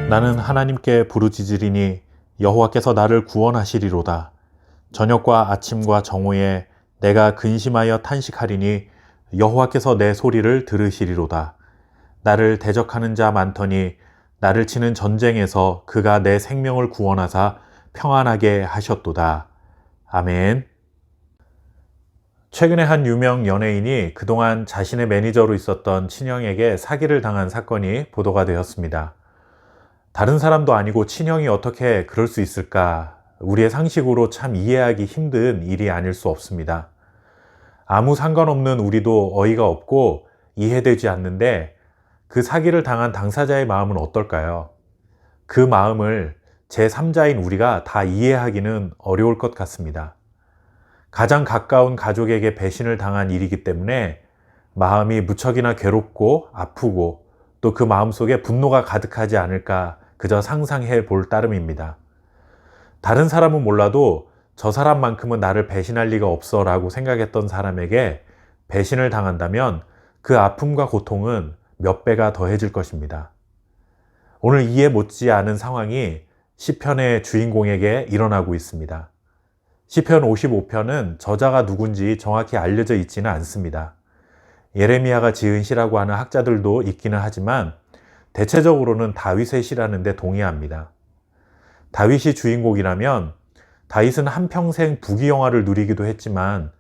나는 하나님께 부르짖으리니 여호와께서 나를 구원하시리로다. 저녁과 아침과 정오에 내가 근심하여 탄식하리니 여호와께서 내 소리를 들으시리로다. 나를 대적하는 자 많더니 나를 치는 전쟁에서 그가 내 생명을 구원하사 평안하게 하셨도다. 아멘. 최근에 한 유명 연예인이 그동안 자신의 매니저로 있었던 친형에게 사기를 당한 사건이 보도가 되었습니다. 다른 사람도 아니고 친형이 어떻게 그럴 수 있을까? 우리의 상식으로 참 이해하기 힘든 일이 아닐 수 없습니다. 아무 상관없는 우리도 어이가 없고 이해되지 않는데 그 사기를 당한 당사자의 마음은 어떨까요? 그 마음을 제3자인 우리가 다 이해하기는 어려울 것 같습니다. 가장 가까운 가족에게 배신을 당한 일이기 때문에 마음이 무척이나 괴롭고 아프고 또 그 마음속에 분노가 가득하지 않을까 그저 상상해 볼 따름입니다. 다른 사람은 몰라도 저 사람만큼은 나를 배신할 리가 없어 라고 생각했던 사람에게 배신을 당한다면 그 아픔과 고통은 몇 배가 더해질 것입니다. 오늘 이해 못지 않은 상황이 시편의 주인공에게 일어나고 있습니다. 시편 55편은 저자가 누군지 정확히 알려져 있지는 않습니다. 예레미야가 지은 시라고 하는 학자들도 있기는 하지만 대체적으로는 다윗의 시라는 데 동의합니다. 다윗이 주인공이라면 다윗은 한평생 부귀영화를 누리기도 했지만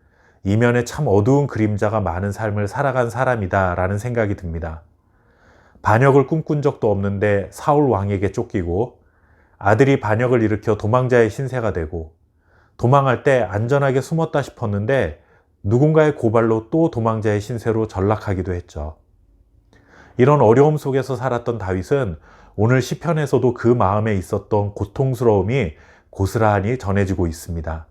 이면에 참 어두운 그림자가 많은 삶을 살아간 사람이다 라는 생각이 듭니다. 반역을 꿈꾼 적도 없는데 사울 왕에게 쫓기고 아들이 반역을 일으켜 도망자의 신세가 되고 도망할 때 안전하게 숨었다 싶었는데 누군가의 고발로 또 도망자의 신세로 전락하기도 했죠. 이런 어려움 속에서 살았던 다윗은 오늘 시편에서도 그 마음에 있었던 고통스러움이 고스란히 전해지고 있습니다.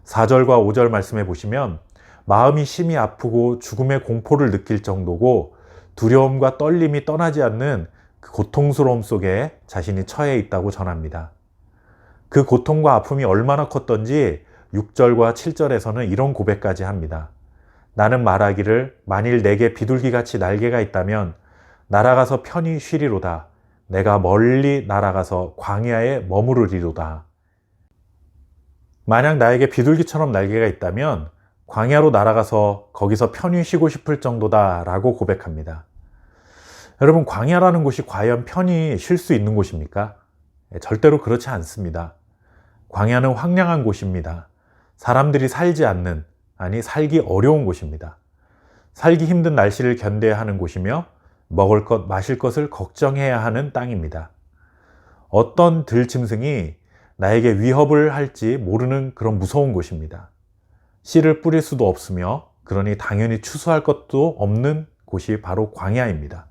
4절과 5절 말씀해 보시면 마음이 심히 아프고 죽음의 공포를 느낄 정도고 두려움과 떨림이 떠나지 않는 그 고통스러움 속에 자신이 처해 있다고 전합니다. 그 고통과 아픔이 얼마나 컸던지 6절과 7절에서는 이런 고백까지 합니다. 나는 말하기를 만일 내게 비둘기같이 날개가 있다면 날아가서 편히 쉬리로다. 내가 멀리 날아가서 광야에 머무르리로다. 만약 나에게 비둘기처럼 날개가 있다면 광야로 날아가서 거기서 편히 쉬고 싶을 정도다 라고 고백합니다. 여러분, 광야라는 곳이 과연 편히 쉴 수 있는 곳입니까? 절대로 그렇지 않습니다. 광야는 황량한 곳입니다. 사람들이 살지 않는, 아니 살기 어려운 곳입니다. 살기 힘든 날씨를 견뎌야 하는 곳이며 먹을 것, 마실 것을 걱정해야 하는 땅입니다. 어떤 들짐승이 나에게 위협을 할지 모르는 그런 무서운 곳입니다. 씨를 뿌릴 수도 없으며 그러니 당연히 추수할 것도 없는 곳이 바로 광야입니다.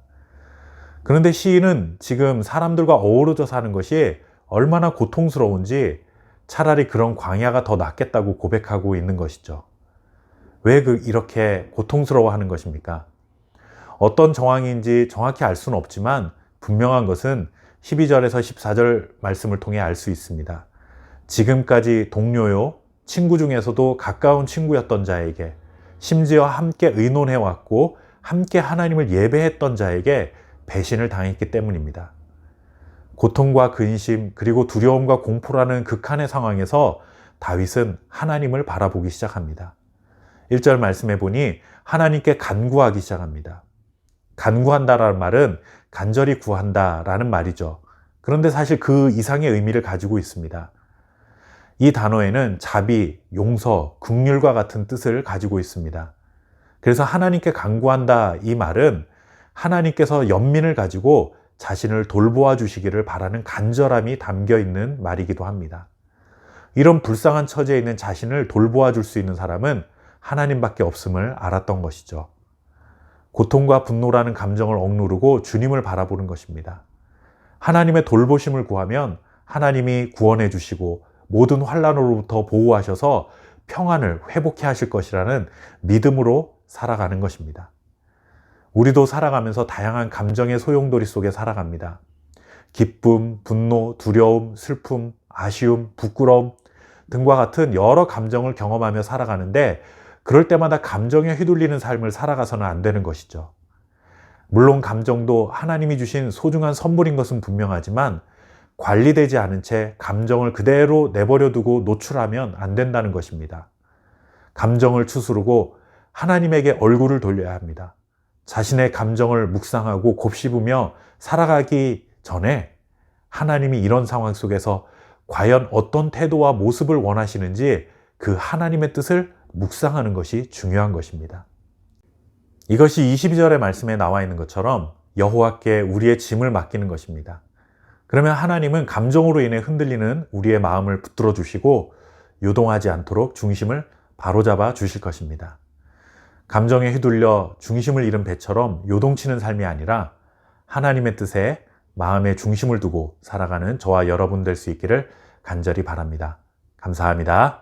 그런데 시인은 지금 사람들과 어우러져 사는 것이 얼마나 고통스러운지 차라리 그런 광야가 더 낫겠다고 고백하고 있는 것이죠. 왜 이렇게 고통스러워하는 것입니까? 어떤 정황인지 정확히 알 수는 없지만 분명한 것은 12절에서 14절 말씀을 통해 알 수 있습니다. 지금까지 동료요, 친구 중에서도 가까운 친구였던 자에게, 심지어 함께 의논해왔고 함께 하나님을 예배했던 자에게 배신을 당했기 때문입니다. 고통과 근심 그리고 두려움과 공포라는 극한의 상황에서 다윗은 하나님을 바라보기 시작합니다. 1절 말씀해 보니 하나님께 간구하기 시작합니다. 간구한다라는 말은 간절히 구한다라는 말이죠. 그런데 사실 그 이상의 의미를 가지고 있습니다. 이 단어에는 자비, 용서, 긍휼과 같은 뜻을 가지고 있습니다. 그래서 하나님께 간구한다 이 말은 하나님께서 연민을 가지고 자신을 돌보아 주시기를 바라는 간절함이 담겨 있는 말이기도 합니다. 이런 불쌍한 처지에 있는 자신을 돌보아 줄 수 있는 사람은 하나님밖에 없음을 알았던 것이죠. 고통과 분노라는 감정을 억누르고 주님을 바라보는 것입니다. 하나님의 돌보심을 구하면 하나님이 구원해 주시고 모든 환난으로부터 보호하셔서 평안을 회복해 하실 것이라는 믿음으로 살아가는 것입니다. 우리도 살아가면서 다양한 감정의 소용돌이 속에 살아갑니다. 기쁨, 분노, 두려움, 슬픔, 아쉬움, 부끄러움 등과 같은 여러 감정을 경험하며 살아가는데 그럴 때마다 감정에 휘둘리는 삶을 살아가서는 안 되는 것이죠. 물론 감정도 하나님이 주신 소중한 선물인 것은 분명하지만 관리되지 않은 채 감정을 그대로 내버려 두고 노출하면 안 된다는 것입니다. 감정을 추스르고 하나님에게 얼굴을 돌려야 합니다. 자신의 감정을 묵상하고 곱씹으며 살아가기 전에 하나님이 이런 상황 속에서 과연 어떤 태도와 모습을 원하시는지 그 하나님의 뜻을 묵상하는 것이 중요한 것입니다. 이것이 22절의 말씀에 나와 있는 것처럼 여호와께 우리의 짐을 맡기는 것입니다. 그러면 하나님은 감정으로 인해 흔들리는 우리의 마음을 붙들어 주시고 요동하지 않도록 중심을 바로잡아 주실 것입니다. 감정에 휘둘려 중심을 잃은 배처럼 요동치는 삶이 아니라 하나님의 뜻에 마음의 중심을 두고 살아가는 저와 여러분 될 수 있기를 간절히 바랍니다. 감사합니다.